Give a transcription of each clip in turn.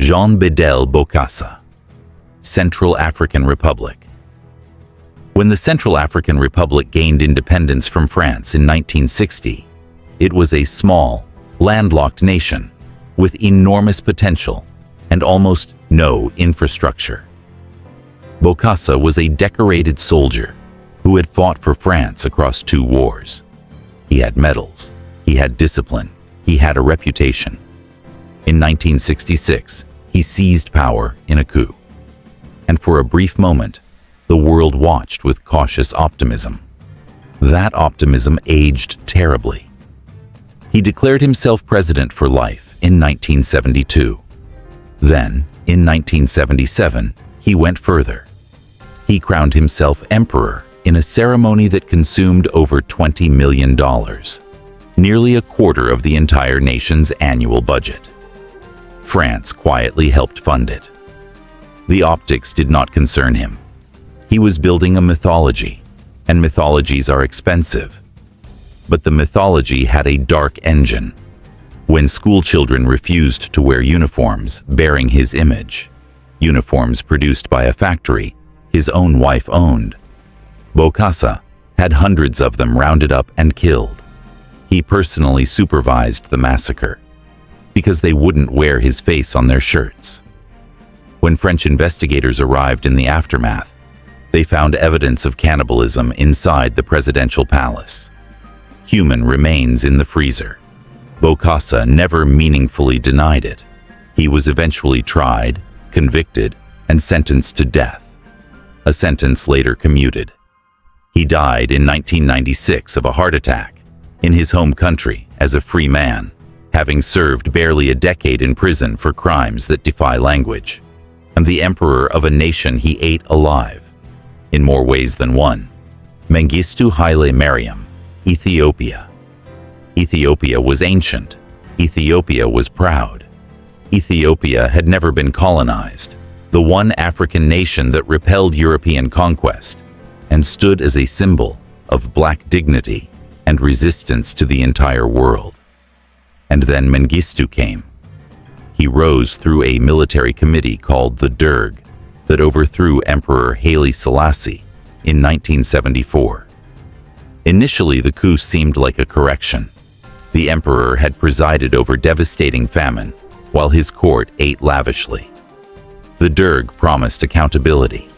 Jean Bedel Bokassa, Central African Republic. When the Central African Republic gained independence from France in 1960, it was a small, landlocked nation with enormous potential and almost no infrastructure. Bokassa was a decorated soldier who had fought for France across 2 wars. He had medals, he had discipline, he had a reputation. In 1966, he seized power in a coup. And for a brief moment, the world watched with cautious optimism. That optimism aged terribly. He declared himself president for life in 1972. Then, in 1977, he went further. He crowned himself emperor in a ceremony that consumed over $20 million, nearly a quarter of the entire nation's annual budget. France quietly helped fund it. The optics did not concern him. He was building a mythology, and mythologies are expensive. But the mythology had a dark engine. When school children refused to wear uniforms bearing his image, uniforms produced by a factory his own wife owned, Bokassa had hundreds of them rounded up and killed. He personally supervised the massacre because they wouldn't wear his face on their shirts. When French investigators arrived in the aftermath, they found evidence of cannibalism inside the presidential palace. Human remains in the freezer. Bokassa never meaningfully denied it. He was eventually tried, convicted, and sentenced to death. A sentence later commuted. He died in 1996 of a heart attack in his home country as a free man, having served barely a decade in prison for crimes that defy language, and the emperor of a nation he ate alive, in more ways than one. Mengistu Haile Mariam, Ethiopia. Ethiopia was ancient. Ethiopia was proud. Ethiopia had never been colonized, the one African nation that repelled European conquest and stood as a symbol of black dignity and resistance to the entire world. And then Mengistu came. He rose through a military committee called the Derg that overthrew Emperor Haile Selassie in 1974. Initially, the coup seemed like a correction. The emperor had presided over devastating famine while his court ate lavishly. The Derg promised accountability.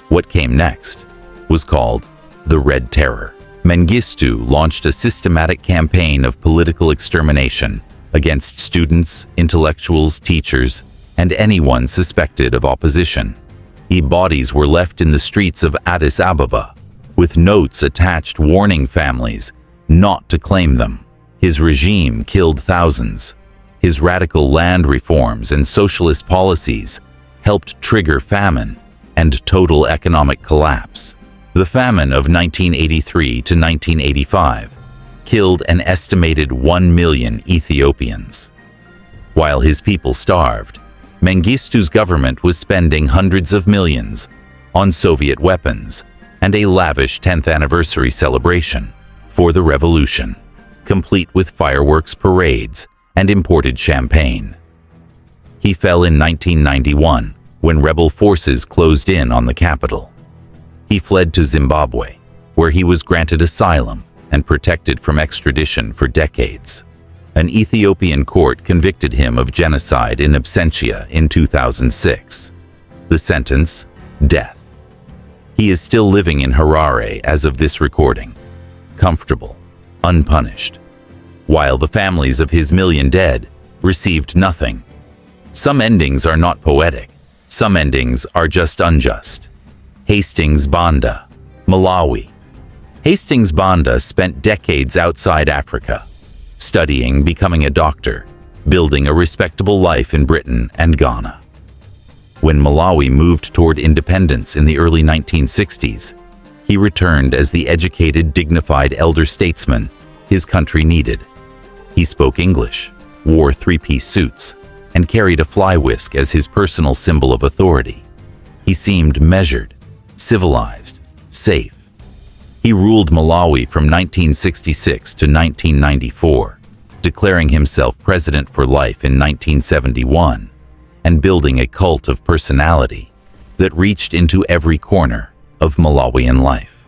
What came next was called the Red Terror. Mengistu launched a systematic campaign of political extermination against students, intellectuals, teachers, and anyone suspected of opposition. Bodies were left in the streets of Addis Ababa, with notes attached warning families not to claim them. His regime killed thousands. His radical land reforms and socialist policies helped trigger famine and total economic collapse. The famine of 1983 to 1985 killed an estimated 1 million Ethiopians. While his people starved, Mengistu's government was spending hundreds of millions on Soviet weapons and a lavish 10th anniversary celebration for the revolution, complete with fireworks parades and imported champagne. He fell in 1991 when rebel forces closed in on the capital. He fled to Zimbabwe, where he was granted asylum and protected from extradition for decades. An Ethiopian court convicted him of genocide in absentia in 2006. The sentence: death. He is still living in Harare as of this recording, comfortable, unpunished, while the families of his million dead received nothing. Some endings are not poetic. Some endings are just unjust. Hastings Banda, Malawi. Hastings Banda spent decades outside Africa, studying, becoming a doctor, building a respectable life in Britain and Ghana. When Malawi moved toward independence in the early 1960s, he returned as the educated, dignified elder statesman his country needed. He spoke English, wore three-piece suits, and carried a fly whisk as his personal symbol of authority. He seemed measured, civilized, safe. He ruled Malawi from 1966 to 1994, declaring himself president for life in 1971, and building a cult of personality that reached into every corner of Malawian life.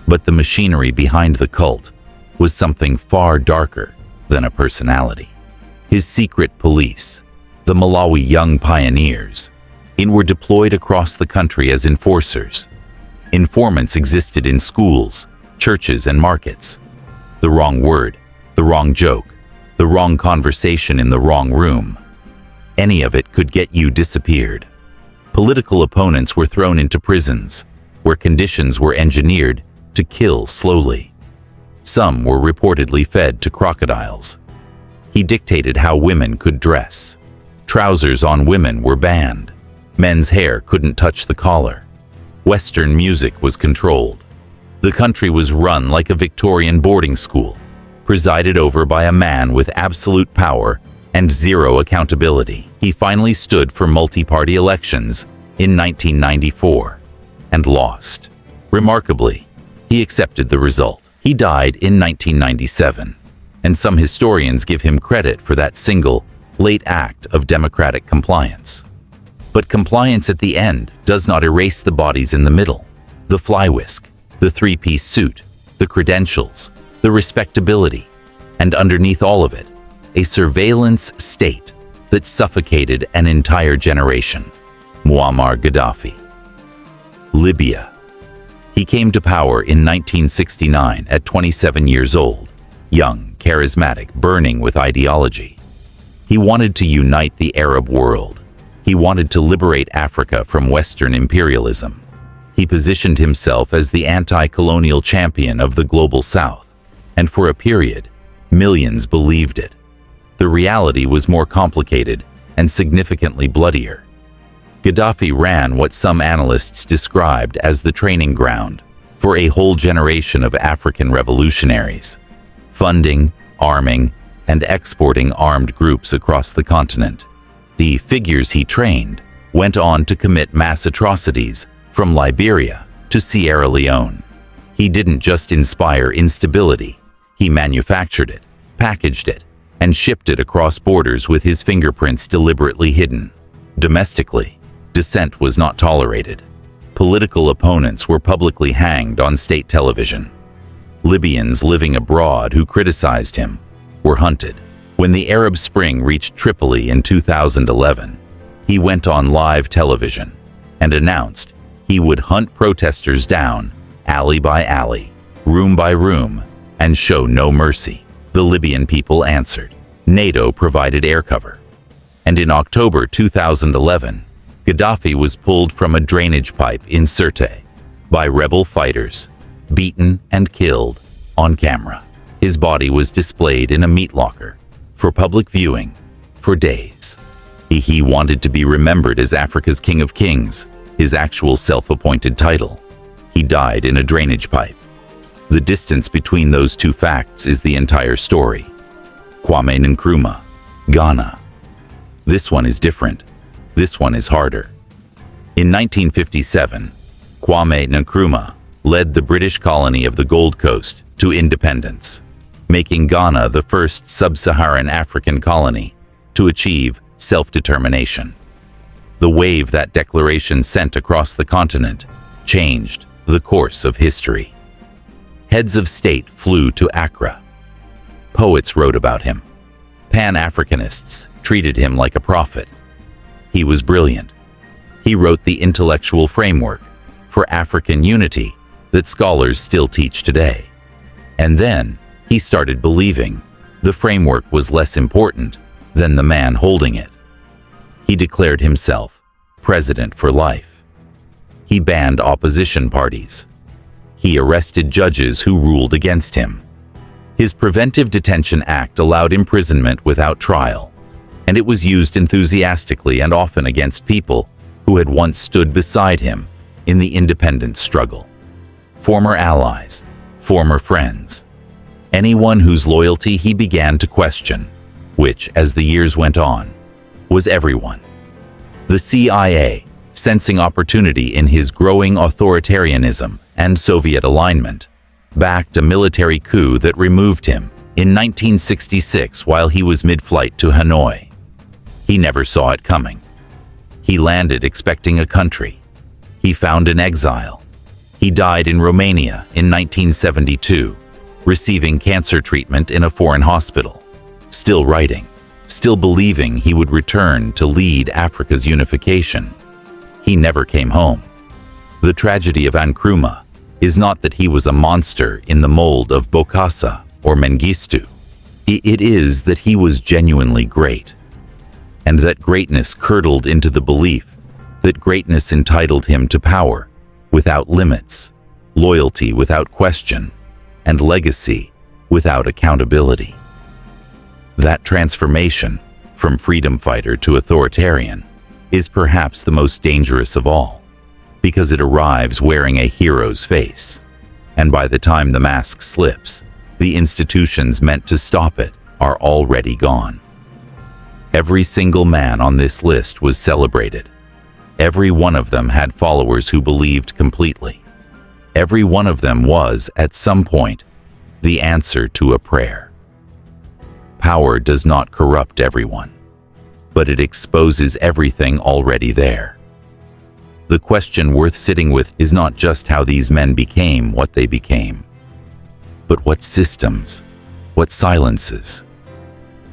But the machinery behind the cult was something far darker than a personality. His secret police, the Malawi Young Pioneers, were deployed across the country as enforcers. Informants existed in schools, churches, and markets. The wrong word, the wrong joke, the wrong conversation in the wrong room. Any of it could get you disappeared. Political opponents were thrown into prisons, where conditions were engineered to kill slowly. Some were reportedly fed to crocodiles. He dictated how women could dress. Trousers on women were banned. Men's hair couldn't touch the collar. Western music was controlled. The country was run like a Victorian boarding school, presided over by a man with absolute power and zero accountability. He finally stood for multi-party elections in 1994 and lost. Remarkably, he accepted the result. He died in 1997, and some historians give him credit for that single, late act of democratic compliance. But compliance at the end does not erase the bodies in the middle. The fly whisk, the three-piece suit, the credentials, the respectability, and underneath all of it, a surveillance state that suffocated an entire generation. Muammar Gaddafi. Libya. He came to power in 1969 at 27 years old, young, charismatic, burning with ideology. He wanted to unite the Arab world. He wanted to liberate Africa from Western imperialism. He positioned himself as the anti-colonial champion of the global South, and for a period, millions believed it. The reality was more complicated and significantly bloodier. Gaddafi ran what some analysts described as the training ground for a whole generation of African revolutionaries, funding, arming, and exporting armed groups across the continent. The figures he trained went on to commit mass atrocities from Liberia to Sierra Leone. He didn't just inspire instability, he manufactured it, packaged it, and shipped it across borders with his fingerprints deliberately hidden. Domestically, dissent was not tolerated. Political opponents were publicly hanged on state television. Libyans living abroad who criticized him were hunted. When the Arab Spring reached Tripoli in 2011, he went on live television and announced he would hunt protesters down, alley by alley, room by room, and show no mercy. The Libyan people answered. NATO provided air cover. And in October 2011, Gaddafi was pulled from a drainage pipe in Sirte by rebel fighters, beaten and killed on camera. His body was displayed in a meat locker for public viewing for days. He wanted to be remembered as Africa's King of Kings, his actual self-appointed title. He died in a drainage pipe. The distance between those two facts is the entire story. Kwame Nkrumah, Ghana. This one is different. This one is harder. In 1957, Kwame Nkrumah led the British colony of the Gold Coast to independence, making Ghana the first sub-Saharan African colony to achieve self-determination. The wave that declaration sent across the continent changed the course of history. Heads of state flew to Accra. Poets wrote about him. Pan-Africanists treated him like a prophet. He was brilliant. He wrote the intellectual framework for African unity that scholars still teach today. And then he started believing the framework was less important than the man holding it. He declared himself president for life. He banned opposition parties. He arrested judges who ruled against him. His Preventive Detention Act allowed imprisonment without trial, and it was used enthusiastically and often against people who had once stood beside him in the independence struggle. Former allies, former friends, anyone whose loyalty he began to question, which, as the years went on, was everyone. The CIA, sensing opportunity in his growing authoritarianism and Soviet alignment, backed a military coup that removed him in 1966 while he was mid-flight to Hanoi. He never saw it coming. He landed expecting a country. He found an exile. He died in Romania in 1972, receiving cancer treatment in a foreign hospital, still writing, still believing he would return to lead Africa's unification. He never came home. The tragedy of Nkrumah is not that he was a monster in the mold of Bokassa or Mengistu. It is that he was genuinely great, and that greatness curdled into the belief that greatness entitled him to power without limits, loyalty without question, and legacy without accountability. That transformation from freedom fighter to authoritarian is perhaps the most dangerous of all, because it arrives wearing a hero's face, and by the time the mask slips, the institutions meant to stop it are already gone. Every single man on this list was celebrated. Every one of them had followers who believed completely. Every one of them was, at some point, the answer to a prayer. Power does not corrupt everyone, but it exposes everything already there. The question worth sitting with is not just how these men became what they became, but what systems, what silences,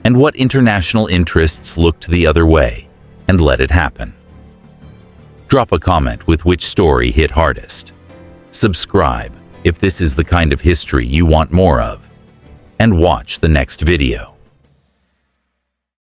and what international interests looked the other way and let it happen. Drop a comment with which story hit hardest. Subscribe if this is the kind of history you want more of, and watch the next video.